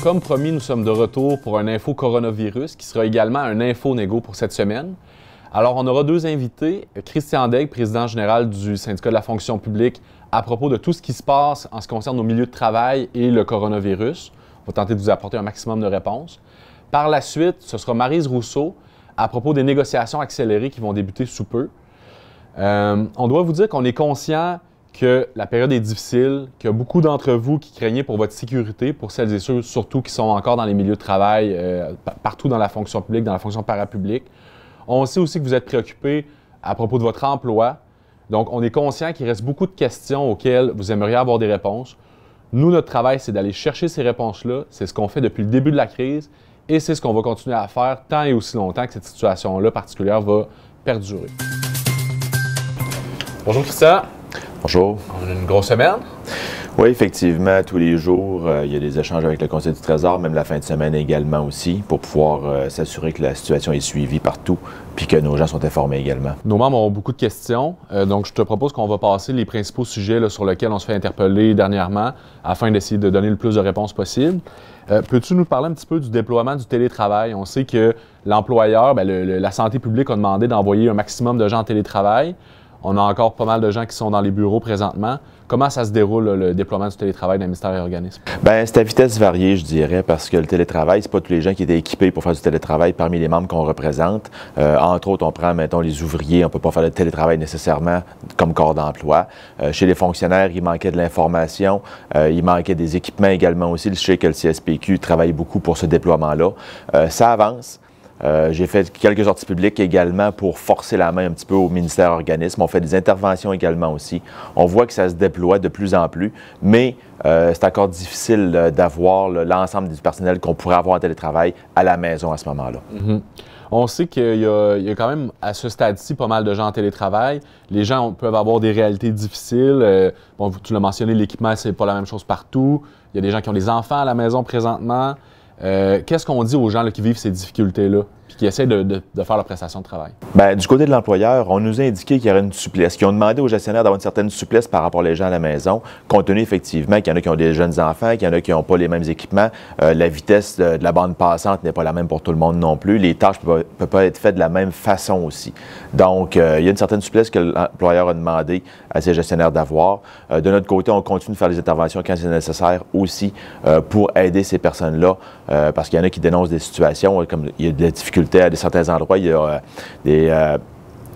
comme promis, nous sommes de retour pour un info coronavirus qui sera également un info négo pour cette semaine. Alors, on aura deux invités, Christian Daigle, président général du syndicat de la fonction publique, à propos de tout ce qui se passe en ce qui concerne nos milieux de travail et le coronavirus. On va tenter de vous apporter un maximum de réponses. Par la suite, ce sera Maryse Rousseau à propos des négociations accélérées qui vont débuter sous peu. On doit vous dire qu'on est conscient que la période est difficile, qu'il y a beaucoup d'entre vous qui craignaient pour votre sécurité, pour celles et ceux surtout qui sont encore dans les milieux de travail, partout dans la fonction publique, dans la fonction parapublique. On sait aussi que vous êtes préoccupés à propos de votre emploi. Donc, on est conscient qu'il reste beaucoup de questions auxquelles vous aimeriez avoir des réponses. Nous, notre travail, c'est d'aller chercher ces réponses-là. C'est ce qu'on fait depuis le début de la crise et c'est ce qu'on va continuer à faire tant et aussi longtemps que cette situation-là particulière va perdurer. Bonjour Christian. Bonjour. On a une grosse semaine. Oui, effectivement, tous les jours, il y a des échanges avec le Conseil du Trésor, même la fin de semaine également aussi, pour pouvoir s'assurer que la situation est suivie partout, puis que nos gens sont informés également. Nos membres ont beaucoup de questions, donc je te propose qu'on va passer les principaux sujets là, sur lesquels on se fait interpeller dernièrement, afin d'essayer de donner le plus de réponses possible. Peux-tu nous parler un petit peu du déploiement du télétravail? On sait que l'employeur, la santé publique a demandé d'envoyer un maximum de gens en télétravail. On a encore pas mal de gens qui sont dans les bureaux présentement. Comment ça se déroule, le déploiement du télétravail dans le ministère et organismes? Bien, c'est à vitesse variée, je dirais, parce que le télétravail, c'est pas tous les gens qui étaient équipés pour faire du télétravail parmi les membres qu'on représente. Entre autres, on prend, mettons, les ouvriers, on peut pas faire le télétravail nécessairement comme corps d'emploi. Chez les fonctionnaires, il manquait de l'information, il manquait des équipements également aussi. Je sais que le CSPQ travaille beaucoup pour ce déploiement-là. Ça avance. J'ai fait quelques sorties publiques également pour forcer la main un petit peu au ministère organisme. On fait des interventions également aussi. On voit que ça se déploie de plus en plus, mais c'est encore difficile d'avoir l'ensemble du personnel qu'on pourrait avoir en télétravail à la maison à ce moment-là. Mm-hmm. On sait qu'il y a quand même, à ce stade-ci, pas mal de gens en télétravail. Les gens peuvent avoir des réalités difficiles. Bon, tu l'as mentionné, l'équipement, c'est pas la même chose partout. Il y a des gens qui ont des enfants à la maison présentement. Qu'est-ce qu'on dit aux gens là, qui vivent ces difficultés-là et qui essaient de faire leur prestation de travail? Bien, du côté de l'employeur, on nous a indiqué qu'il y aurait une souplesse, qu'ils ont demandé aux gestionnaires d'avoir une certaine souplesse par rapport aux gens à la maison, compte tenu effectivement qu'il y en a qui ont des jeunes enfants, qu'il y en a qui n'ont pas les mêmes équipements. La vitesse de la bande passante n'est pas la même pour tout le monde non plus. Les tâches ne peuvent pas être faites de la même façon aussi. Donc, il y a une certaine souplesse que l'employeur a demandé à ses gestionnaires d'avoir. De notre côté, on continue de faire des interventions quand c'est nécessaire aussi pour aider ces personnes-là. Parce qu'il y en a qui dénoncent des situations, comme il y a des difficultés à certains endroits, il y a des...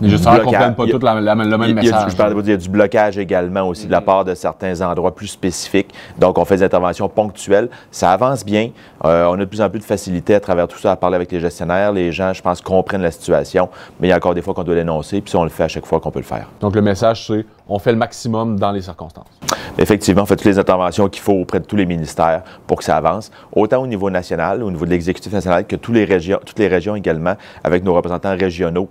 Les gestionnaires ne comprennent pas tous le même message. Il y a du blocage également aussi de la part de certains endroits plus spécifiques. Donc, on fait des interventions ponctuelles. Ça avance bien. On a de plus en plus de facilité à travers tout ça à parler avec les gestionnaires. Les gens, je pense, comprennent la situation, mais il y a encore des fois qu'on doit l'énoncer, puis ça, on le fait à chaque fois qu'on peut le faire. Donc, le message, c'est on fait le maximum dans les circonstances. Effectivement, on fait toutes les interventions qu'il faut auprès de tous les ministères pour que ça avance, autant au niveau national, au niveau de l'exécutif national, que toutes les régions également, avec nos représentants régionaux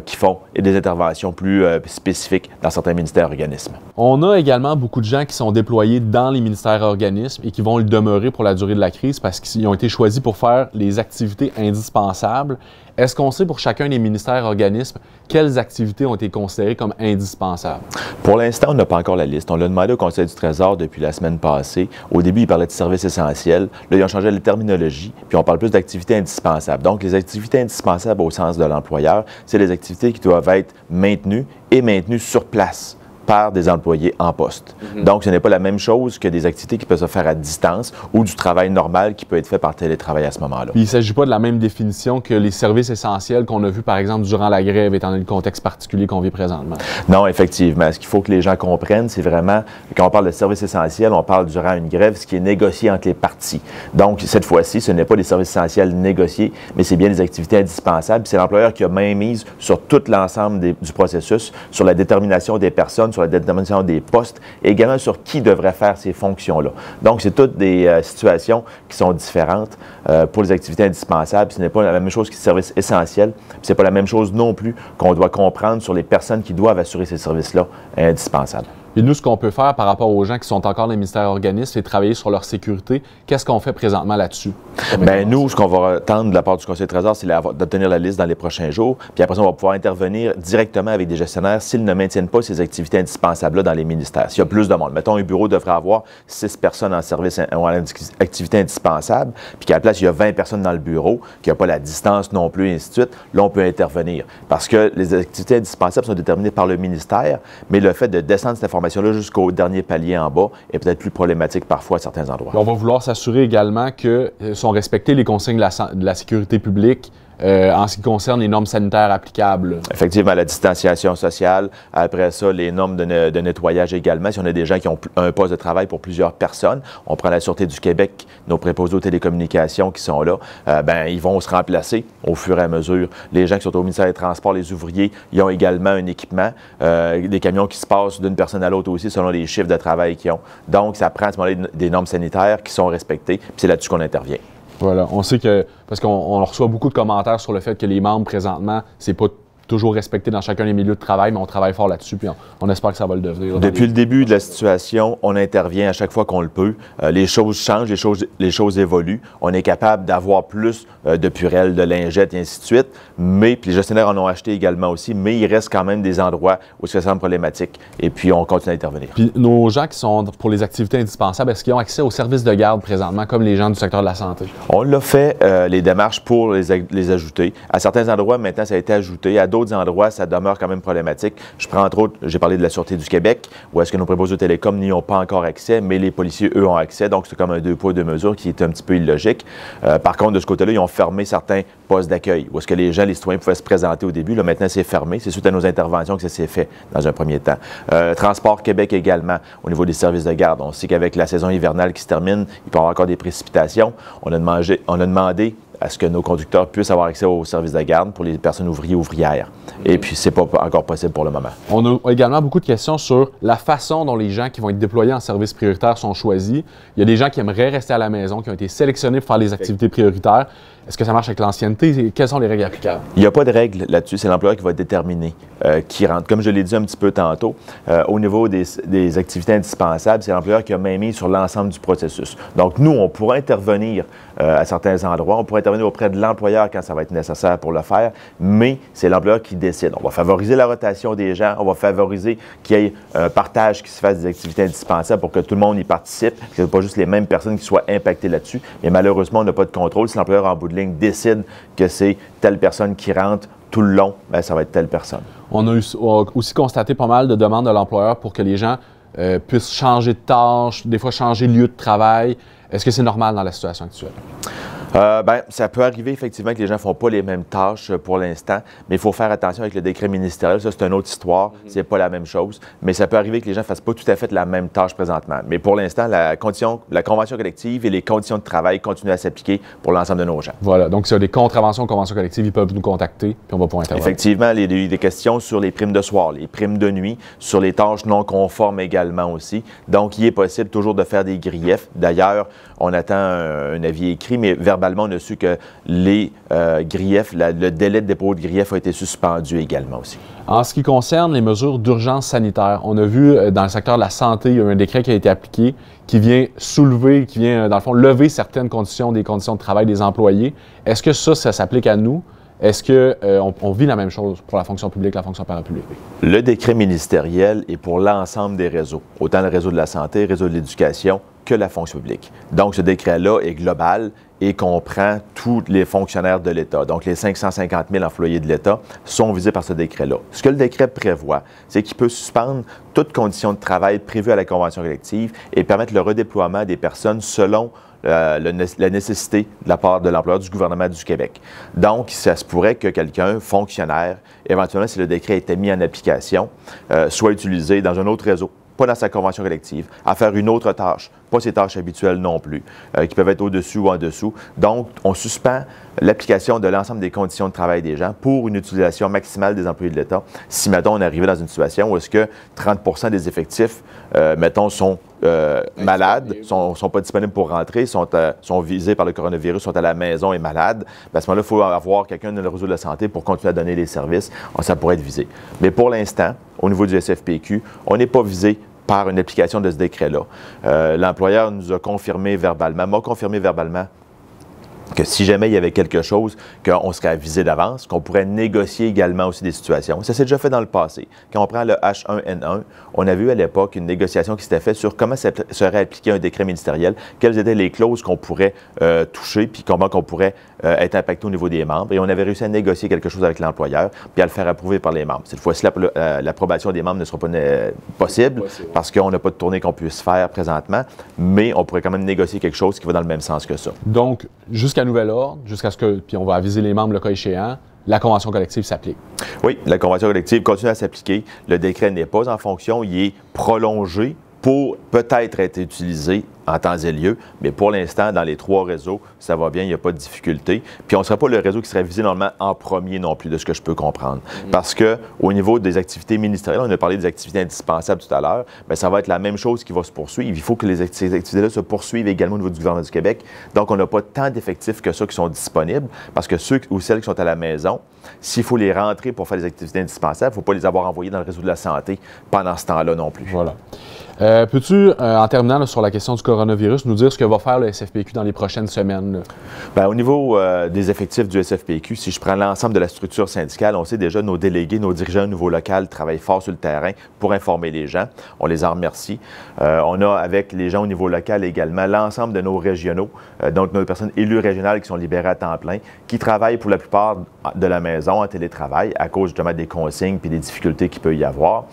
qui font des interventions plus spécifiques dans certains ministères et organismes. On a également beaucoup de gens qui sont déployés dans les ministères et organismes et qui vont le demeurer pour la durée de la crise parce qu'ils ont été choisis pour faire les activités indispensables. Est-ce qu'on sait pour chacun des ministères et organismes quelles activités ont été considérées comme indispensables? Pour l'instant, on n'a pas encore la liste. On l'a demandé au Conseil du Trésor depuis la semaine passée. Au début, ils parlaient de services essentiels. Là, ils ont changé la terminologie, puis on parle plus d'activités indispensables. Donc, les activités indispensables au sens de l'employeur, c'est les activités qui doivent être maintenues et maintenues sur place par des employés en poste. Donc, ce n'est pas la même chose que des activités qui peuvent se faire à distance ou du travail normal qui peut être fait par télétravail à ce moment-là. Puis, il ne s'agit pas de la même définition que les services essentiels qu'on a vus, par exemple, durant la grève, étant donné le contexte particulier qu'on vit présentement. Non, effectivement. Ce qu'il faut que les gens comprennent, c'est vraiment, quand on parle de services essentiels, on parle durant une grève, ce qui est négocié entre les parties. Donc, cette fois-ci, ce n'est pas des services essentiels négociés, mais c'est bien des activités indispensables. C'est l'employeur qui a mainmise sur tout l'ensemble du processus, sur la détermination des personnes, sur la détermination des postes et également sur qui devrait faire ces fonctions-là. Donc, c'est toutes des situations qui sont différentes pour les activités indispensables. Ce n'est pas la même chose que les services essentiels. Ce n'est pas la même chose non plus qu'on doit comprendre sur les personnes qui doivent assurer ces services-là indispensables. Et nous, ce qu'on peut faire par rapport aux gens qui sont encore dans les ministères et organismes, c'est travailler sur leur sécurité. Qu'est-ce qu'on fait présentement là-dessus? Bien, nous, ce qu'on va attendre de la part du Conseil du Trésor, c'est d'obtenir la liste dans les prochains jours. Puis après ça, on va pouvoir intervenir directement avec des gestionnaires s'ils ne maintiennent pas ces activités indispensables-là dans les ministères. S'il y a plus de monde, mettons, un bureau devrait avoir 6 personnes en service ou en activité indispensable, puis qu'à la place, il y a 20 personnes dans le bureau, qu'il n'y a pas la distance non plus, et ainsi de suite, là, on peut intervenir. Parce que les activités indispensables sont déterminées par le ministère, mais le fait de descendre cette information-là jusqu'au dernier palier en bas est peut-être plus problématique parfois à certains endroits. On va vouloir s'assurer également que sont respectées les consignes de la sécurité publique en ce qui concerne les normes sanitaires applicables. Effectivement, la distanciation sociale. Après ça, les normes de nettoyage également. Si on a des gens qui ont un poste de travail pour plusieurs personnes, on prend la Sûreté du Québec, nos préposés aux télécommunications qui sont là, ils vont se remplacer au fur et à mesure. Les gens qui sont au ministère des Transports, les ouvriers, ils ont également un équipement. Des camions qui se passent d'une personne à l'autre aussi selon les chiffres de travail qu'ils ont. Donc, ça prend à ce moment-là des normes sanitaires qui sont respectées. Puis c'est là-dessus qu'on intervient. Voilà, on sait que, parce qu'on reçoit beaucoup de commentaires sur le fait que les membres, présentement, c'est pas toujours respecté dans chacun des milieux de travail, mais on travaille fort là-dessus, puis on espère que ça va le devenir. Depuis le début de la situation, on intervient à chaque fois qu'on le peut. Les choses changent, les choses évoluent. On est capable d'avoir plus de purelles, de lingettes, et ainsi de suite, mais puis les gestionnaires en ont acheté également aussi, mais il reste quand même des endroits où ça semble problématique, et puis on continue à intervenir. Puis nos gens qui sont pour les activités indispensables, est-ce qu'ils ont accès aux services de garde présentement, comme les gens du secteur de la santé? On l'a fait, les démarches pour les ajouter. À certains endroits, maintenant, ça a été ajouté. À d'autres endroits, ça demeure quand même problématique. Je prends entre autres, j'ai parlé de la Sûreté du Québec, où est-ce que nos préposés aux télécoms n'y ont pas encore accès, mais les policiers, eux, ont accès. Donc, c'est comme un deux poids, deux mesures qui est un petit peu illogique. Par contre, de ce côté-là, ils ont fermé certains postes d'accueil, où est-ce que les gens, les citoyens pouvaient se présenter au début. Là, maintenant, c'est fermé. C'est suite à nos interventions que ça s'est fait dans un premier temps. Transport Québec également, au niveau des services de garde. On sait qu'avec la saison hivernale qui se termine, il peut y avoir encore des précipitations. On a demandé à ce que nos conducteurs puissent avoir accès aux services de garde pour les personnes ouvrières. Et puis, c'est pas encore possible pour le moment. On a également beaucoup de questions sur la façon dont les gens qui vont être déployés en service prioritaire sont choisis. Il y a des gens qui aimeraient rester à la maison, qui ont été sélectionnés pour faire les activités prioritaires. Est-ce que ça marche avec l'ancienneté? Quelles sont les règles applicables? Il n'y a pas de règle là-dessus. C'est l'employeur qui va déterminer qui rentre. Comme je l'ai dit un petit peu tantôt, au niveau des activités indispensables, c'est l'employeur qui a main mise sur l'ensemble du processus. Donc, nous, on pourra intervenir à certains endroits. On pourra intervenir auprès de l'employeur quand ça va être nécessaire pour le faire, mais c'est l'employeur qui décide. On va favoriser la rotation des gens. On va favoriser qu'il y ait un partage qui se fasse des activités indispensables pour que tout le monde y participe, que ce n'est pas juste les mêmes personnes qui soient impactées là-dessus. Mais malheureusement, on n'a pas de contrôle. Si l'employeur, en bout de ligne, décide que c'est telle personne qui rentre tout le long, bien, ça va être telle personne. On a aussi constaté pas mal de demandes de l'employeur pour que les gens puissent changer de tâche, des fois changer de lieu de travail. Est-ce que c'est normal dans la situation actuelle? Ça peut arriver effectivement que les gens ne font pas les mêmes tâches pour l'instant, mais il faut faire attention avec le décret ministériel. Ça, c'est une autre histoire. C'est pas la même chose. Mais ça peut arriver que les gens ne fassent pas tout à fait la même tâche présentement. Mais pour l'instant, la convention collective et les conditions de travail continuent à s'appliquer pour l'ensemble de nos gens. Voilà. Donc, s'il y a des contraventions aux conventions collectives, ils peuvent nous contacter, puis on va pouvoir intervenir. Effectivement, il y a des questions sur les primes de soir, les primes de nuit, sur les tâches non conformes également aussi. Donc, il est possible toujours de faire des griefs. D'ailleurs, on attend un avis écrit, mais verbalement, on a su que les griefs, le délai de dépôt de griefs a été suspendu également aussi. En ce qui concerne les mesures d'urgence sanitaire, on a vu dans le secteur de la santé, il y a un décret qui a été appliqué qui vient soulever, qui vient, dans le fond, lever certaines conditions, des conditions de travail des employés. Est-ce que ça s'applique à nous? Est-ce qu'on vit la même chose pour la fonction publique, la fonction parapublique? Le décret ministériel est pour l'ensemble des réseaux, autant le réseau de la santé, le réseau de l'éducation, que la fonction publique. Donc, ce décret-là est global et comprend tous les fonctionnaires de l'État. Donc, les 550 000 employés de l'État sont visés par ce décret-là. Ce que le décret prévoit, c'est qu'il peut suspendre toute condition de travail prévue à la convention collective et permettre le redéploiement des personnes selon la nécessité de la part de l'employeur du gouvernement du Québec. Donc, ça se pourrait que quelqu'un, fonctionnaire, éventuellement, si le décret était mis en application, soit utilisé dans un autre réseau, pas dans sa convention collective, à faire une autre tâche, pas ses tâches habituelles non plus, qui peuvent être au-dessus ou en dessous. Donc, on suspend l'application de l'ensemble des conditions de travail des gens pour une utilisation maximale des employés de l'État. Si, mettons, on est arrivé dans une situation où est-ce que 30 des effectifs, mettons, sont malades, sont pas disponibles pour rentrer, sont visés par le coronavirus, sont à la maison et malades, bien, à ce moment-là, il faut avoir quelqu'un dans le réseau de la santé pour continuer à donner les services. Ça pourrait être visé. Mais pour l'instant, au niveau du SFPQ, on n'est pas visé par une application de ce décret-là. L'employeur nous a confirmé verbalement, m'a confirmé verbalement que si jamais il y avait quelque chose, qu'on serait avisé d'avance, qu'on pourrait négocier également aussi des situations. Ça s'est déjà fait dans le passé. Quand on prend le H1N1, on a vu à l'époque une négociation qui s'était faite sur comment serait appliqué un décret ministériel, quelles étaient les clauses qu'on pourrait toucher, puis comment qu'on pourrait être impacté au niveau des membres. Et on avait réussi à négocier quelque chose avec l'employeur, puis à le faire approuver par les membres. Cette fois-ci, l'approbation des membres ne sera pas possible parce qu'on n'a pas de tournée qu'on puisse faire présentement, mais on pourrait quand même négocier quelque chose qui va dans le même sens que ça. Donc, jusqu'à nouvel ordre, jusqu'à ce que, puis on va aviser les membres le cas échéant, la convention collective s'applique. Oui, la convention collective continue à s'appliquer. Le décret n'est pas en fonction, il est prolongé pour peut-être être utilisé en temps et lieu, mais pour l'instant, dans les 3 réseaux, ça va bien, il n'y a pas de difficulté. Puis on ne serait pas le réseau qui serait visé normalement en premier non plus, de ce que je peux comprendre. Parce qu'au niveau des activités ministérielles, on a parlé des activités indispensables tout à l'heure, mais ça va être la même chose qui va se poursuivre. Il faut que ces activités-là se poursuivent également au niveau du gouvernement du Québec. Donc, on n'a pas tant d'effectifs que ça qui sont disponibles, parce que ceux ou celles qui sont à la maison, s'il faut les rentrer pour faire les activités indispensables, il ne faut pas les avoir envoyés dans le réseau de la santé pendant ce temps-là non plus. Voilà. Peux-tu, en terminant là, sur la question du coronavirus, nous dire ce que va faire le SFPQ dans les prochaines semaines? Bien, au niveau des effectifs du SFPQ, si je prends l'ensemble de la structure syndicale, on sait déjà nos délégués, nos dirigeants au niveau local travaillent fort sur le terrain pour informer les gens. On les en remercie. On a avec les gens au niveau local également l'ensemble de nos régionaux, donc nos personnes élues régionales qui sont libérées à temps plein, qui travaillent pour la plupart de la maison en télétravail à cause justement des consignes et des difficultés qu'il peut y avoir.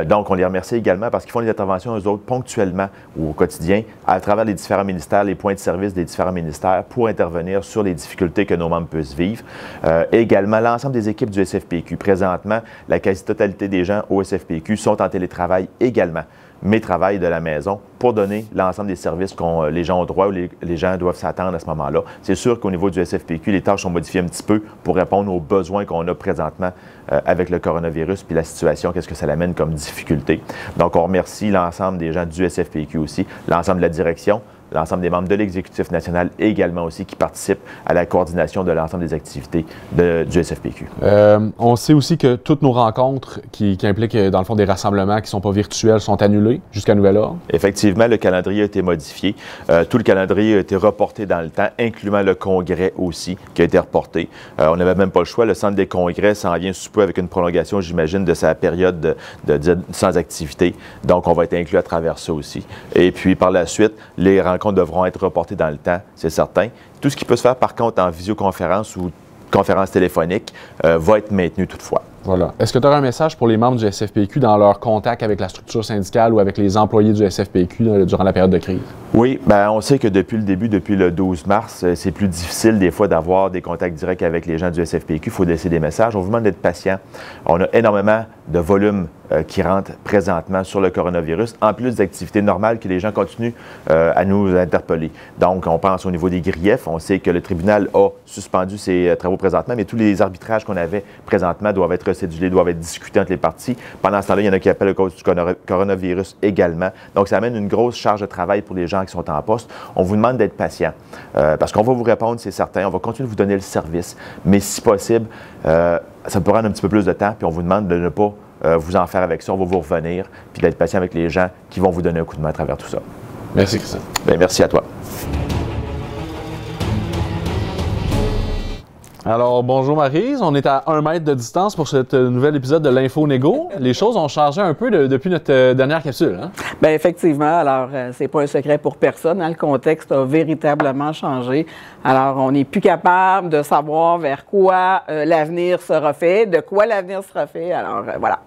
Donc, on les remercie également parce qu'ils font des interventions eux autres ponctuellement ou au quotidien à travers les différents ministères, les points de service des différents ministères pour intervenir sur les difficultés que nos membres peuvent vivre. Également, l'ensemble des équipes du SFPQ. Présentement, la quasi-totalité des gens au SFPQ sont en télétravail également, mais travaillent de la maison pour donner l'ensemble des services que les gens ont droit ou les gens doivent s'attendre à ce moment-là. C'est sûr qu'au niveau du SFPQ, les tâches sont modifiées un petit peu pour répondre aux besoins qu'on a présentement avec le coronavirus puis la situation, qu'est-ce que ça l'amène comme difficulté. Donc, on remercie l'ensemble des gens du SFPQ aussi, l'ensemble de la direction, l'ensemble des membres de l'exécutif national également aussi qui participent à la coordination de l'ensemble des activités du SFPQ. On sait aussi que toutes nos rencontres qui impliquent, dans le fond, des rassemblements qui ne sont pas virtuels sont annulées jusqu'à nouvel ordre. Effectivement, le calendrier a été modifié. Tout le calendrier a été reporté dans le temps, incluant le congrès aussi, qui a été reporté. On n'avait même pas le choix. Le centre des congrès s'en vient sous peu avec une prolongation, j'imagine, de sa période sans activité. Donc, on va être inclus à travers ça aussi. Et puis, par la suite, les rencontres devront être reportées dans le temps, c'est certain. Tout ce qui peut se faire, par contre, en visioconférence ou conférence téléphonique va être maintenu toutefois. Voilà. Est-ce que tu auras un message pour les membres du SFPQ dans leur contact avec la structure syndicale ou avec les employés du SFPQ durant la période de crise? Oui, bien, on sait que depuis le début, depuis le 12 mars, c'est plus difficile des fois d'avoir des contacts directs avec les gens du SFPQ. Il faut laisser des messages. On vous demande d'être patient. On a énormément de volume qui rentre présentement sur le coronavirus, en plus d'activités normales que les gens continuent à nous interpeller. Donc, on pense au niveau des griefs. On sait que le tribunal a suspendu ses travaux présentement, mais tous les arbitrages qu'on avait présentement doivent être cédulés, doivent être discutés entre les parties. Pendant ce temps-là, il y en a qui appellent à cause du coronavirus également. Donc, ça amène une grosse charge de travail pour les gens qui sont en poste. On vous demande d'être patient parce qu'on va vous répondre, c'est certain. On va continuer de vous donner le service, mais si possible, ça peut prendre un petit peu plus de temps, puis on vous demande de ne pas vous en faire avec ça. On va vous revenir, puis d'être patient avec les gens qui vont vous donner un coup de main à travers tout ça. Merci, Christian. Bien, merci à toi. Alors, bonjour Maryse. On est à 1 mètre de distance pour ce nouvel épisode de l'Info Négo. Les choses ont changé un peu depuis notre dernière capsule. Hein? Bien, effectivement. Alors, c'est pas un secret pour personne. Hein? Le contexte a véritablement changé. Alors, on n'est plus capable de savoir vers quoi l'avenir sera fait, de quoi l'avenir sera fait. Alors, voilà.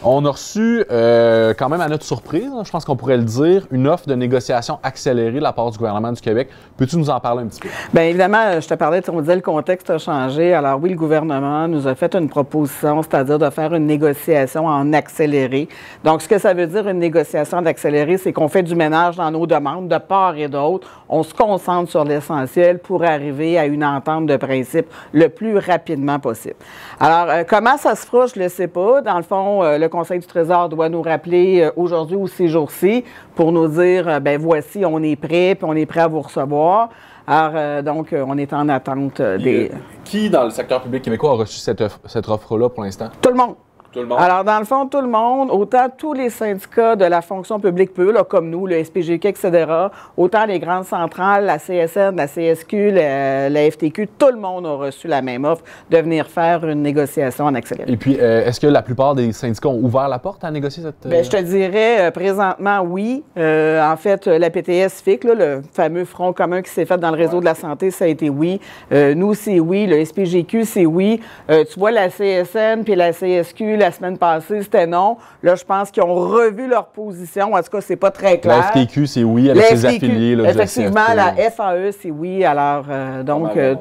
On a reçu, quand même à notre surprise, je pense qu'on pourrait le dire, une offre de négociation accélérée de la part du gouvernement du Québec. Peux-tu nous en parler un petit peu? Bien, évidemment, je te parlais, on disait le contexte a changé. Alors oui, le gouvernement nous a fait une proposition, c'est-à-dire de faire une négociation en accéléré. Donc, ce que ça veut dire, une négociation en accéléré, c'est qu'on fait du ménage dans nos demandes de part et d'autre. On se concentre sur l'essentiel pour arriver à une entente de principe le plus rapidement possible. Alors, comment ça se fera, je ne le sais pas. Dans le fond, le Conseil du Trésor doit nous rappeler aujourd'hui ou ces jours-ci pour nous dire, bien voici, on est prêt, puis on est prêt à vous recevoir. Alors, donc, on est en attente des... Qui, dans le secteur public québécois, a reçu cette offre-là pour l'instant? Tout le monde. Tout le monde? Alors, dans le fond, tout le monde, autant tous les syndicats de la fonction publique peu, là, comme nous, le SPGQ, etc., autant les grandes centrales, la CSN, la CSQ, la FTQ, tout le monde a reçu la même offre de venir faire une négociation en accéléré. Et puis, est-ce que la plupart des syndicats ont ouvert la porte à négocier cette... Bien, je te dirais, présentement, oui. En fait, la PTS FIC, là, le fameux front commun qui s'est fait dans le réseau de la santé, ça a été oui. Nous, c'est oui. Le SPGQ, c'est oui. Tu vois, la CSN puis la CSQ, la semaine passée, c'était non. Là, je pense qu'ils ont revu leur position. En tout cas, c'est pas très clair. La FTQ, c'est oui, avec ses affiliés. Là, effectivement, la FAE, c'est oui. Alors,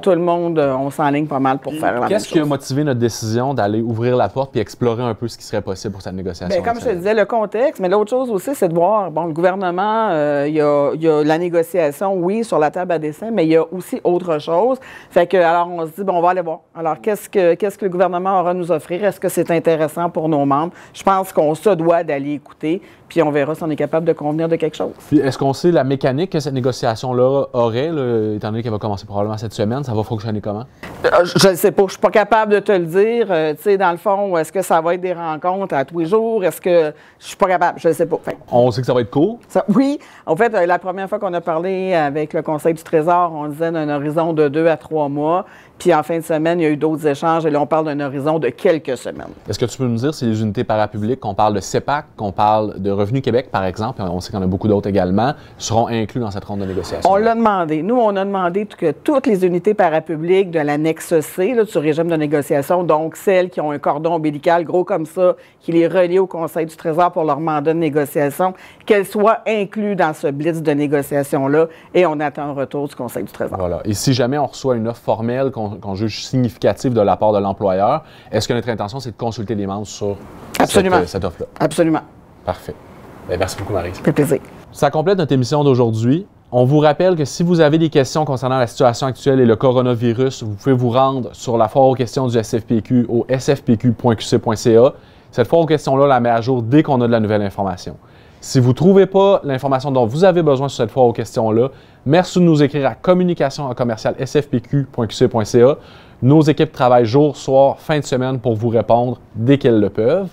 tout le monde, on s'enligne pas mal pour faire la même chose. Qu'est-ce qui a motivé notre décision d'aller ouvrir la porte puis explorer un peu ce qui serait possible pour cette négociation? Bien, comme je te disais, le contexte, mais l'autre chose aussi, c'est de voir, bon, le gouvernement, il y a la négociation, oui, sur la table à dessin, mais il y a aussi autre chose. Fait que, alors, on se dit, bon, on va aller voir. Alors, qu'est-ce que le gouvernement aura à nous offrir? Est-ce que c'est intéressant pour nos membres? Je pense qu'on se doit d'aller écouter, puis on verra si on est capable de convenir de quelque chose. Puis, est-ce qu'on sait la mécanique que cette négociation-là aurait, là, étant donné qu'elle va commencer probablement cette semaine? Ça va fonctionner comment? Je ne sais pas. Je ne suis pas capable de te le dire. Tu sais, dans le fond, est-ce que ça va être des rencontres à tous les jours? Est-ce que... Je suis pas capable. Je ne sais pas. Fait, on sait que ça va être court? Oui. En fait, la première fois qu'on a parlé avec le Conseil du Trésor, on disait d'un horizon de 2 à 3 mois. Puis en fin de semaine, il y a eu d'autres échanges et là, on parle d'un horizon de quelques semaines. Est-ce que tu peux nous dire si les unités parapubliques, qu'on parle de CEPAC, qu'on parle de Revenu Québec, par exemple, et on sait qu'il y en a beaucoup d'autres également, seront inclus dans cette ronde de négociation? On l'a demandé. Nous, on a demandé que toutes les unités parapubliques de l'annexe C, là, du régime de négociation, donc celles qui ont un cordon ombilical gros comme ça, qui les relie au Conseil du Trésor pour leur mandat de négociation, qu'elles soient incluses dans ce blitz de négociation-là et on attend un retour du Conseil du Trésor. Voilà. Et si jamais on reçoit une offre formelle qu'on juge significative de la part de l'employeur, est-ce que notre intention, c'est de consulter les membres sur cette offre-là? Absolument. Parfait. Bien, merci beaucoup, Marie. Ça fait plaisir. Ça complète notre émission d'aujourd'hui. On vous rappelle que si vous avez des questions concernant la situation actuelle et le coronavirus, vous pouvez vous rendre sur la foire aux questions du SFPQ au sfpq.qc.ca. Cette foire aux questions-là, la met à jour dès qu'on a de la nouvelle information. Si vous ne trouvez pas l'information dont vous avez besoin sur cette foire aux questions-là, merci de nous écrire à communication@sfpq.qc.ca. Nos équipes travaillent jour, soir, fin de semaine pour vous répondre dès qu'elles le peuvent.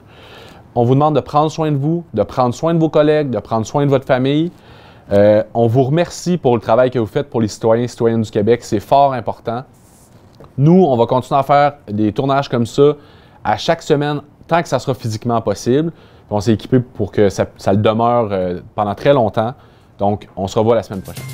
On vous demande de prendre soin de vous, de prendre soin de vos collègues, de prendre soin de votre famille. On vous remercie pour le travail que vous faites pour les citoyens et citoyennes du Québec. C'est fort important. Nous, on va continuer à faire des tournages comme ça à chaque semaine, tant que ça sera physiquement possible. On s'est équipé pour que ça le demeure pendant très longtemps. Donc, on se revoit la semaine prochaine.